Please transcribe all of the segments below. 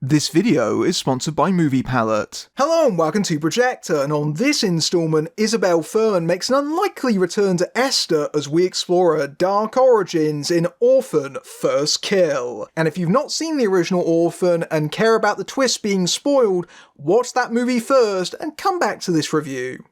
This video is sponsored by Movie Palette. Hello and welcome to Projector, and on this instalment, Isabelle Fuhrman makes an unlikely return to Esther as we explore her dark origins in Orphan, First Kill. And if you've not seen the original Orphan and care about the twist being spoiled, watch that movie first and come back to this review.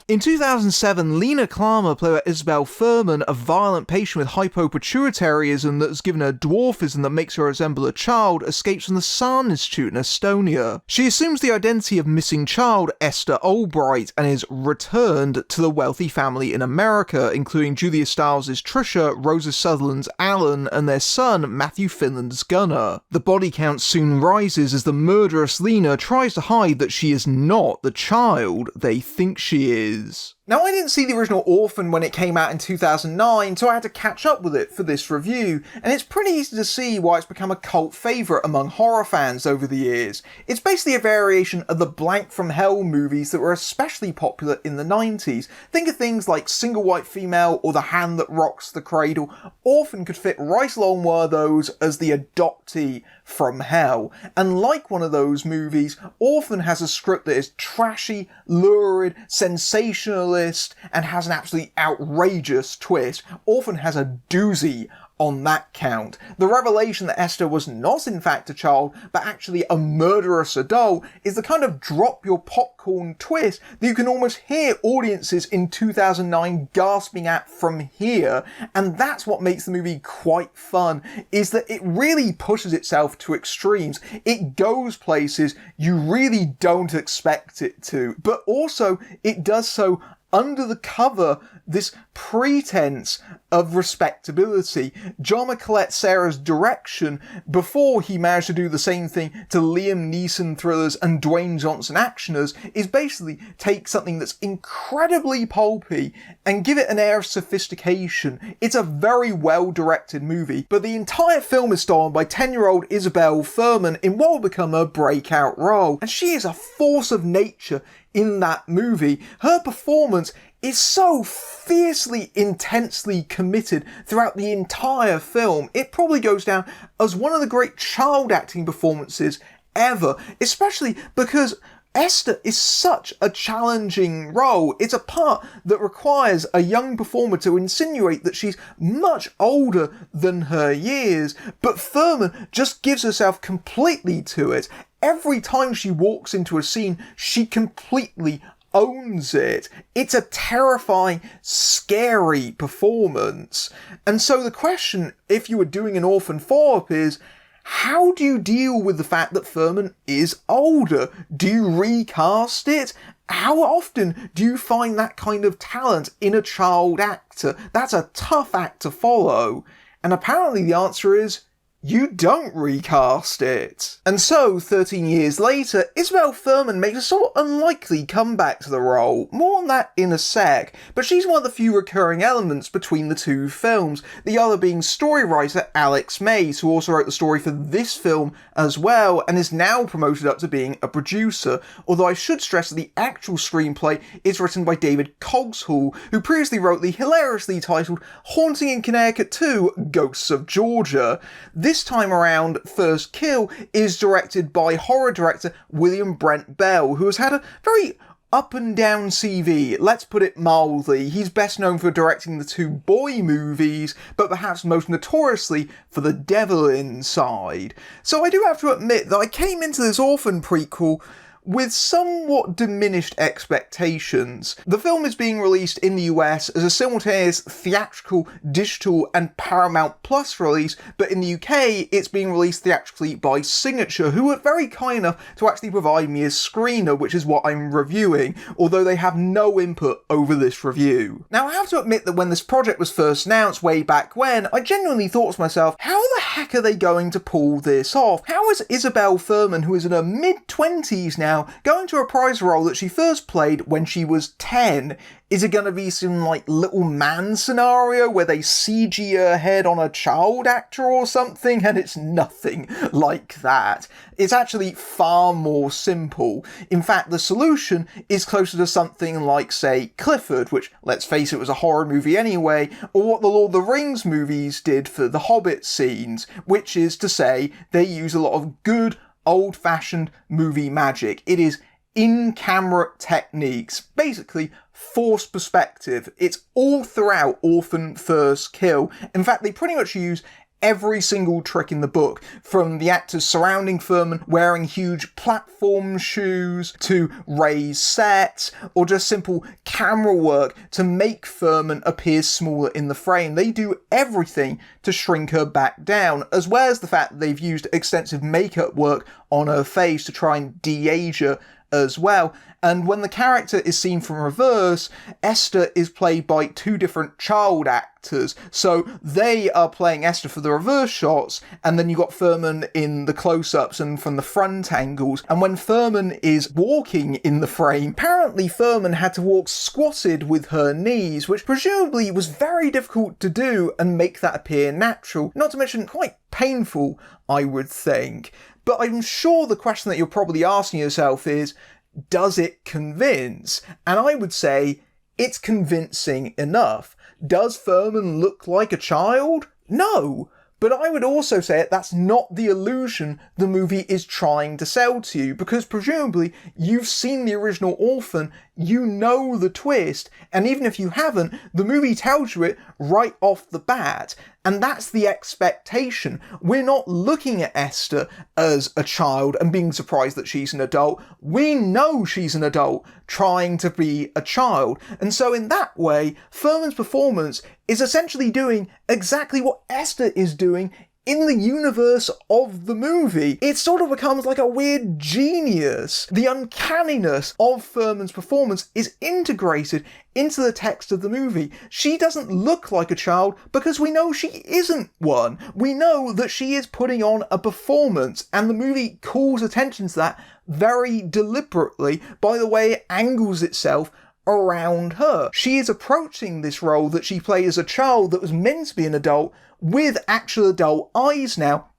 In 2007, Lena Klammer, played by Isabelle Fuhrman, a violent patient with hypopituitarism that has given her dwarfism that makes her resemble a child, escapes from the San Institute in Estonia. She assumes the identity of missing child Esther Albright and is returned to the wealthy family in America, including Julia Stiles' Trisha, Rosa Sutherland's Alan, and their son Matthew Finland's Gunnar. The body count soon rises as the murderous Lena tries to hide that she is not the child they think she is. Now, I didn't see the original Orphan when it came out in 2009, so I had to catch up with it for this review, and it's pretty easy to see why it's become a cult favourite among horror fans over the years. It's basically a variation of the Blank from Hell movies that were especially popular in the 90s. Think of things like Single White Female or The Hand That Rocks the Cradle. Orphan could fit right along one of those as the adoptee from hell. And like one of those movies, Orphan has a script that is trashy, lurid, sensationalist, and has an absolutely outrageous twist. Orphan has a doozy on that count. The revelation that Esther was not in fact a child, but actually a murderous adult, is the kind of drop your popcorn twist that you can almost hear audiences in 2009 gasping at from here, and that's what makes the movie quite fun, is that it really pushes itself to extremes. It goes places you really don't expect it to, but also it does so under the cover, this pretense of respectability. John McCallette-Sarah's direction, before he managed to do the same thing to Liam Neeson thrillers and Dwayne Johnson actioners, is basically take something that's incredibly pulpy and give it an air of sophistication. It's a very well-directed movie, but the entire film is stolen by 10-year-old Isabelle Fuhrman in what will become her breakout role, and she is a force of nature in that movie. Her performance is so fiercely, intensely committed throughout the entire film. It probably goes down as one of the great child acting performances ever, especially because Esther is such a challenging role. It's a part that requires a young performer to insinuate that she's much older than her years, but Fuhrman just gives herself completely to it. Every time she walks into a scene, she completely owns it. It's a terrifying, scary performance. And so the question, if you were doing an Orphan follow-up, is how do you deal with the fact that Fuhrman is older? Do you recast it? How often do you find that kind of talent in a child actor? That's a tough act to follow. And apparently the answer is you don't recast it. And so, 13 years later, Isabelle Fuhrman makes a sort of unlikely comeback to the role. More on that in a sec, but she's one of the few recurring elements between the two films, the other being story writer Alex Mays, who also wrote the story for this film as well, and is now promoted up to being a producer, although I should stress that the actual screenplay is written by David Cogshall, who previously wrote the hilariously titled Haunting in Connecticut 2, Ghosts of Georgia. This time around, First Kill is directed by horror director William Brent Bell, who has had a very up and down CV, let's put it mildly. He's best known for directing the two Boy movies, but perhaps most notoriously for The Devil Inside. So I do have to admit that I came into this Orphan prequel with somewhat diminished expectations. The film is being released in the US as a simultaneous theatrical, digital and Paramount Plus release, but in the UK it's being released theatrically by Signature, who were very kind enough to actually provide me a screener, which is what I'm reviewing, although they have no input over this review. Now, I have to admit that when this project was first announced way back when, I genuinely thought to myself, how the heck are they going to pull this off? How is Isabelle Fuhrman, who is in her mid-20s now, now, going to reprise a role that she first played when she was 10. Is it going to be some, Little Man scenario where they CG her head on a child actor or something? And it's nothing like that. It's actually far more simple. In fact, the solution is closer to something like, say, Clifford, which, let's face it, was a horror movie anyway, or what the Lord of the Rings movies did for the Hobbit scenes, which is to say, they use a lot of good, old-fashioned movie magic. It is in-camera techniques, basically forced perspective. It's all throughout Orphan First Kill. In fact, they pretty much use every single trick in the book, from the actors surrounding Fuhrman wearing huge platform shoes, to raised sets, or just simple camera work to make Fuhrman appear smaller in the frame. They do everything to shrink her back down, as well as the fact that they've used extensive makeup work on her face to try and de-age her as well. And when the character is seen from reverse, Esther is played by two different child actors. So they are playing Esther for the reverse shots, and then you got Fuhrman in the close-ups and from the front angles. And when Fuhrman is walking in the frame, apparently Fuhrman had to walk squatted with her knees, which presumably was very difficult to do and make that appear natural. Not to mention quite painful, I would think. But I'm sure the question that you're probably asking yourself is, does it convince? And I would say, it's convincing enough. Does Fuhrman look like a child? No. But I would also say that's not the illusion the movie is trying to sell to you, because presumably you've seen the original Orphan, you know the twist, and even if you haven't, the movie tells you it right off the bat. And that's the expectation. We're not looking at Esther as a child and being surprised that she's an adult. We know she's an adult trying to be a child. And so in that way, Fuhrman's performance is essentially doing exactly what Esther is doing in the universe of the movie. It sort of becomes like a weird genius. The uncanniness of Fuhrman's performance is integrated into the text of the movie. She doesn't look like a child because we know she isn't one. We know that she is putting on a performance, and the movie calls attention to that very deliberately by the way it angles itself around her. She is approaching this role that she played as a child that was meant to be an adult with actual adult eyes now.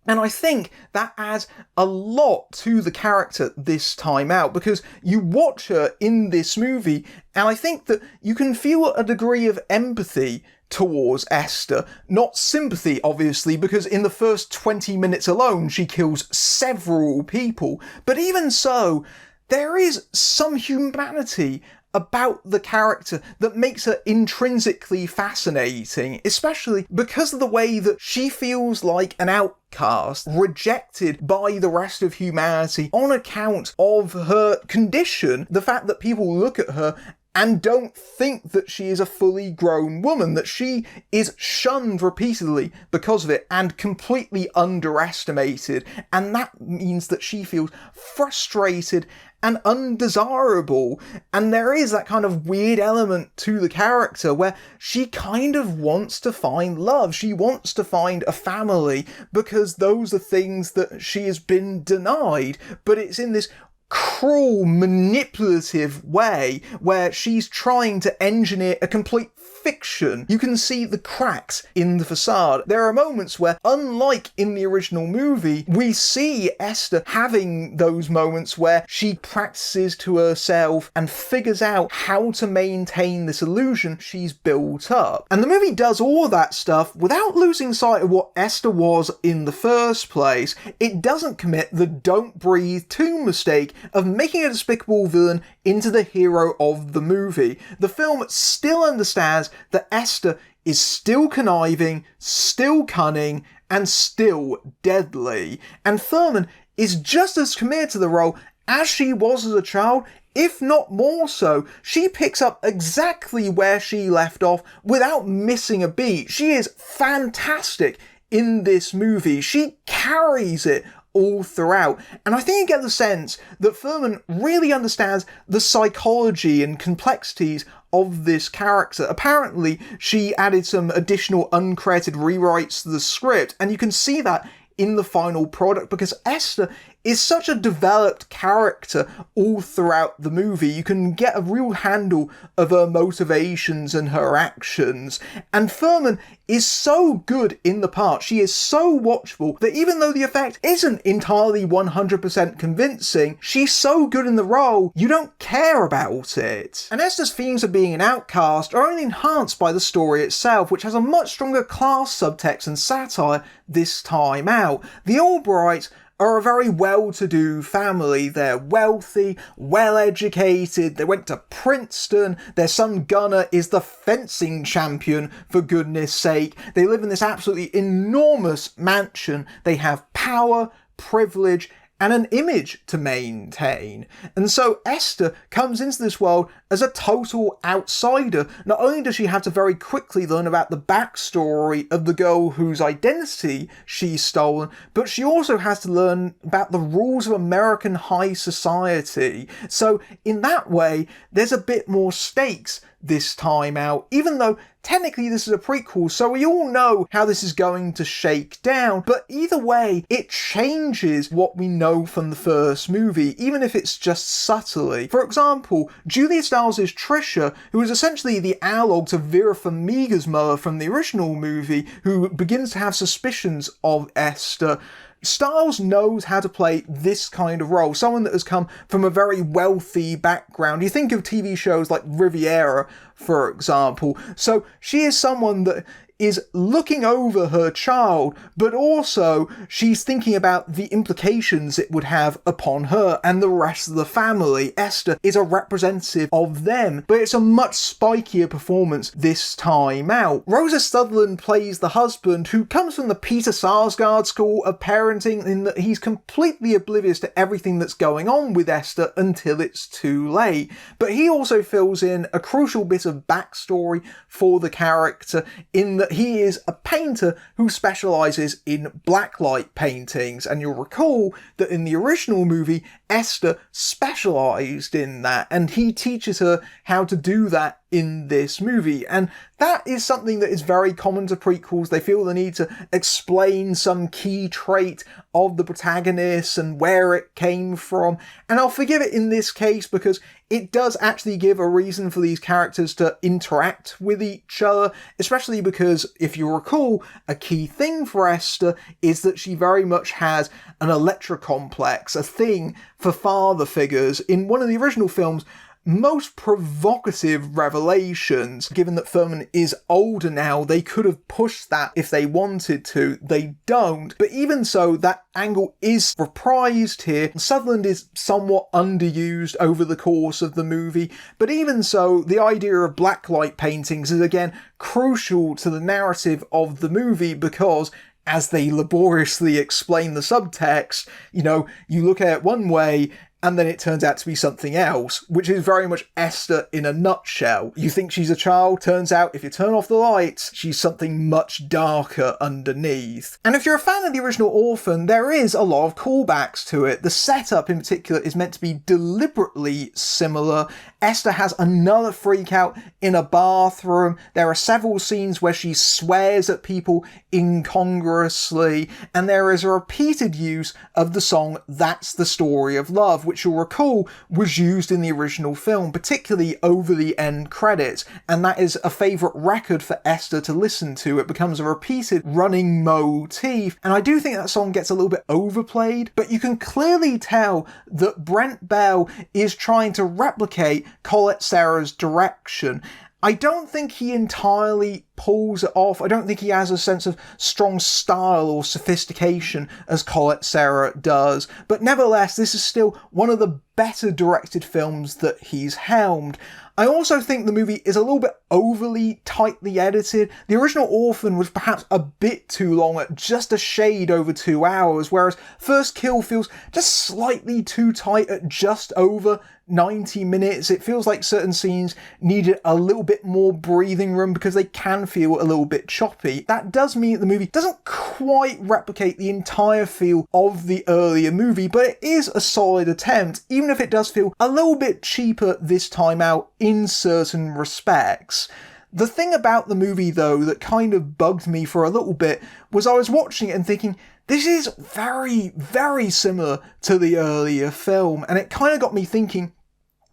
And I think that adds a lot to the character this time out, because you watch her in this movie, and I think that you can feel a degree of empathy towards Esther. Not sympathy, obviously, because in the first 20 minutes alone, she kills several people. But even so, there is some humanity about the character that makes her intrinsically fascinating, especially because of the way that she feels like an outcast, rejected by the rest of humanity on account of her condition, the fact that people look at her and don't think that she is a fully grown woman, that she is shunned repeatedly because of it and completely underestimated, and that means that she feels frustrated and undesirable. And there is that kind of weird element to the character where she kind of wants to find love. She wants to find a family because those are things that she has been denied. But it's in this cruel, manipulative way where she's trying to engineer a complete fiction. You can see the cracks in the facade. There are moments where, unlike in the original movie, we see Esther having those moments where she practices to herself and figures out how to maintain this illusion she's built up. And the movie does all of that stuff without losing sight of what Esther was in the first place. It doesn't commit the don't breathe too mistake of making a despicable villain into the hero of the movie. The film still understands that Esther is still conniving, still cunning, and still deadly. And Fuhrman is just as committed to the role as she was as a child, if not more so. She picks up exactly where she left off without missing a beat. She is fantastic in this movie. She carries it all throughout. And I think you get the sense that Fuhrman really understands the psychology and complexities of this character. Apparently, she added some additional uncredited rewrites to the script, and you can see that in the final product, because Esther is such a developed character all throughout the movie. You can get a real handle of her motivations and her actions. And Fuhrman is so good in the part. She is so watchable that even though the effect isn't entirely 100% convincing, she's so good in the role, you don't care about it. And Esther's themes of being an outcast are only enhanced by the story itself, which has a much stronger class subtext and satire this time out. The Albrights are a very well-to-do family. They're wealthy, well-educated, they went to Princeton, their son Gunnar is the fencing champion, for goodness sake. They live in this absolutely enormous mansion. They have power, privilege, and an image to maintain. And so Esther comes into this world as a total outsider. Not only does she have to very quickly learn about the backstory of the girl whose identity she's stolen, but she also has to learn about the rules of American high society. So in that way, there's a bit more stakes this time out, even though technically this is a prequel, so we all know how this is going to shake down, but either way, it changes what we know from the first movie, even if it's just subtly. For example, Julia Stiles is Trisha, who is essentially the analog to Vera Farmiga's mother from the original movie, who begins to have suspicions of Esther. Stiles knows how to play this kind of role, someone that has come from a very wealthy background. You think of TV shows like Riviera, for example. So she is someone that is looking over her child, but also she's thinking about the implications it would have upon her and the rest of the family. Esther is a representative of them, but it's a much spikier performance this time out. Rosa Sutherland plays the husband, who comes from the Peter Sarsgaard school of parenting, in that he's completely oblivious to everything that's going on with Esther until it's too late. But he also fills in a crucial bit of backstory for the character, in that he is a painter who specialises in blacklight paintings, and you'll recall that in the original movie Esther specialised in that, and he teaches her how to do that in this movie. And that is something that is very common to prequels. They feel the need to explain some key trait of the protagonist and where it came from, and I'll forgive it in this case because it does actually give a reason for these characters to interact with each other, especially because, if you recall, a key thing for Esther is that she very much has an Electra complex, a thing for father figures. In one of the original films, most provocative revelations, given that Fuhrman is older now, they could have pushed that if they wanted to. They don't. But even so, that angle is reprised here. Sutherland is somewhat underused over the course of the movie, but even so, the idea of blacklight paintings is again crucial to the narrative of the movie, because as they laboriously explain the subtext, you look at it one way and then it turns out to be something else, which is very much Esther in a nutshell. You think she's a child, turns out if you turn off the lights, she's something much darker underneath. And if you're a fan of the original Orphan, there is a lot of callbacks to it. The setup in particular is meant to be deliberately similar. Esther has another freak out in a bathroom. There are several scenes where she swears at people incongruously, and there is a repeated use of the song That's the Story of Love, which you'll recall was used in the original film, particularly over the end credits, and that is a favourite record for Esther to listen to. It becomes a repeated running motif, and I do think that song gets a little bit overplayed, but you can clearly tell that Brent Bell is trying to replicate Colette Serra's direction. I don't think he entirely pulls it off. I don't think he has a sense of strong style or sophistication as Colette Serra does, but nevertheless, this is still one of the better directed films that he's helmed. I also think the movie is a little bit overly tightly edited. The original Orphan was perhaps a bit too long, at just a shade over 2 hours, whereas First Kill feels just slightly too tight at just over 90 minutes. It feels like certain scenes needed a little bit more breathing room because they can feel a little bit choppy. That does mean that the movie doesn't quite replicate the entire feel of the earlier movie, but it is a solid attempt, even if it does feel a little bit cheaper this time out in certain respects. The thing about the movie, though, that kind of bugged me for a little bit was I was watching it and thinking, This is very, very similar to the earlier film, and it kind of got me thinking,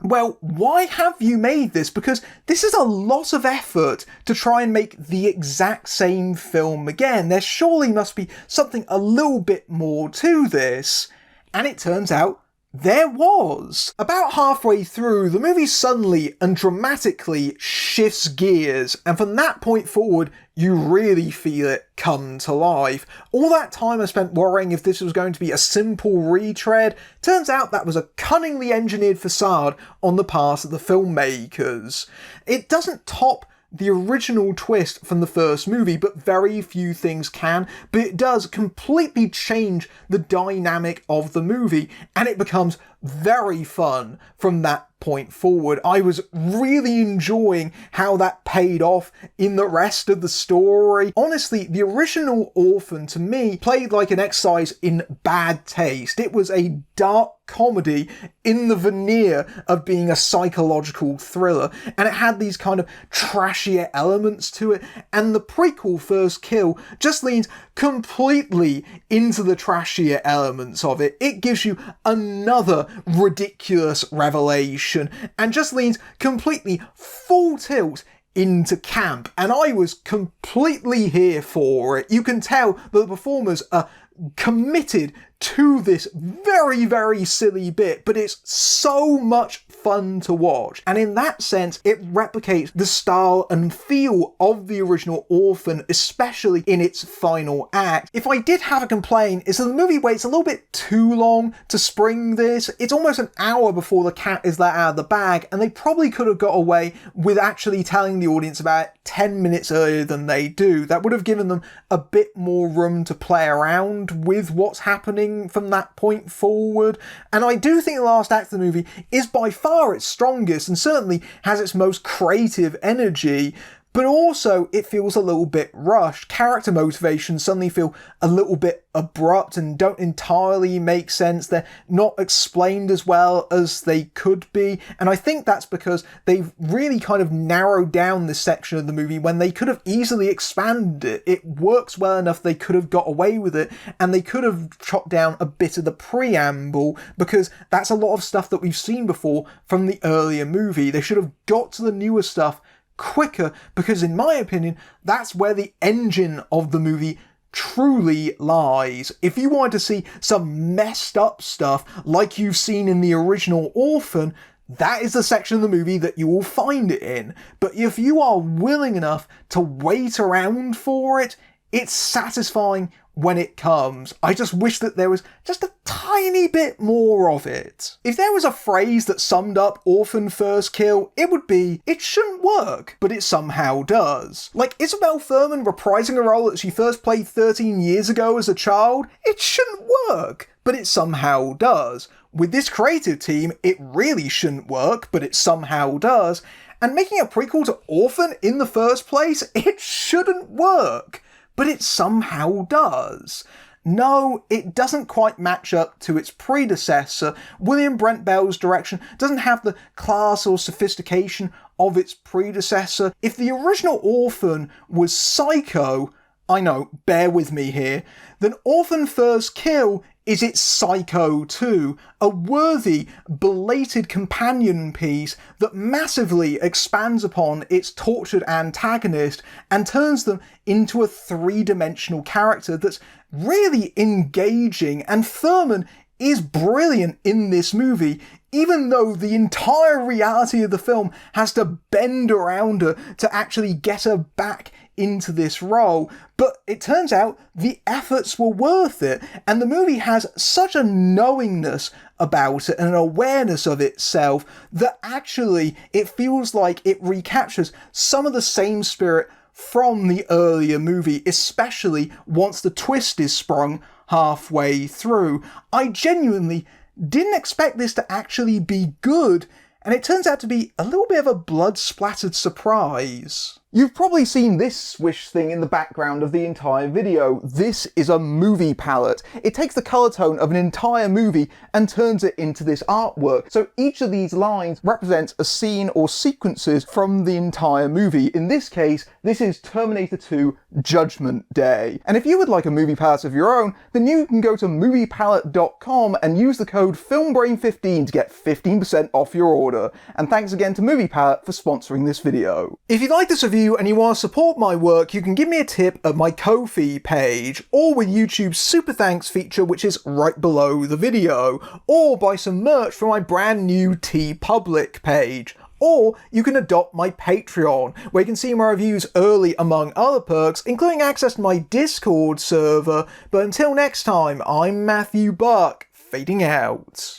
well, why have you made this? Because this is a lot of effort to try and make the exact same film again. There surely must be something a little bit more to this. And it turns out there was. About halfway through, the movie suddenly and dramatically shifts gears, and from that point forward, you really feel it come to life. All that time I spent worrying if this was going to be a simple retread, turns out that was a cunningly engineered facade on the part of the filmmakers. It doesn't top the original twist from the first movie, but very few things can, but it does completely change the dynamic of the movie, and it becomes very fun from that point forward. I was really enjoying how that paid off in the rest of the story. Honestly, the original Orphan to me played like an exercise in bad taste. It was a dark comedy in the veneer of being a psychological thriller, and it had these kind of trashier elements to it, and the prequel First Kill just leans completely into the trashier elements of it. It gives you another ridiculous revelation and just leans completely full tilt into camp, and I was completely here for it. You can tell that the performers are committed to this very, very silly bit, but it's so much fun to watch. And in that sense, it replicates the style and feel of the original Orphan, especially in its final act. If I did have a complaint, it's that the movie waits a little bit too long to spring this. It's almost an hour before the cat is let out of the bag, and they probably could have got away with actually telling the audience about it 10 minutes earlier than they do. That would have given them a bit more room to play around with what's happening from that point forward. And I do think the last act of the movie is by far its strongest and certainly has its most creative energy, but also it feels a little bit rushed. Character motivations suddenly feel a little bit abrupt and don't entirely make sense. They're not explained as well as they could be, and I think that's because they've really kind of narrowed down this section of the movie when they could have easily expanded it. It works well enough they could have got away with it, and they could have chopped down a bit of the preamble, because that's a lot of stuff that we've seen before from the earlier movie. They should have got to the newer stuff quicker, because in my opinion, that's where the engine of the movie truly lies. If you wanted to see some messed up stuff like you've seen in the original Orphan, that is the section of the movie that you will find it in. But if you are willing enough to wait around for it, it's satisfying when it comes. I just wish that there was just a tiny bit more of it. If there was a phrase that summed up Orphan First Kill, it would be, it shouldn't work, but it somehow does. Like Isabelle Fuhrman reprising a role that she first played 13 years ago as a child, it shouldn't work, but it somehow does. With this creative team, it really shouldn't work, but it somehow does. And making a prequel to Orphan in the first place, it shouldn't work, but it somehow does. No, it doesn't quite match up to its predecessor. William Brent Bell's direction doesn't have the class or sophistication of its predecessor. If the original Orphan was Psycho, I know, bear with me here, then Orphan First Kill is its Psycho 2, a worthy, belated companion piece that massively expands upon its tortured antagonist and turns them into a three-dimensional character that's really engaging, and Fuhrman is brilliant in this movie, even though the entire reality of the film has to bend around her to actually get her back into this role. But it turns out the efforts were worth it, and the movie has such a knowingness about it and an awareness of itself that actually it feels like it recaptures some of the same spirit from the earlier movie, especially once the twist is sprung halfway through. I genuinely didn't expect this to actually be good, and it turns out to be a little bit of a blood-splattered surprise. You've probably seen this swish thing in the background of the entire video. This is a movie palette. It takes the color tone of an entire movie and turns it into this artwork. So each of these lines represents a scene or sequences from the entire movie. In this case, this is Terminator 2 Judgment Day. And if you would like a movie palette of your own, then you can go to moviepalette.com and use the code FilmBrain15 to get 15% off your order. And thanks again to Movie Palette for sponsoring this video. If you like this review and you want to support my work, you can give me a tip at my Ko-fi page, or with YouTube's Super Thanks feature, which is right below the video, or buy some merch from my brand new TeePublic page. Or you can adopt my Patreon, where you can see my reviews early among other perks, including access to my Discord server. But until next time, I'm Matthew Buck, fading out.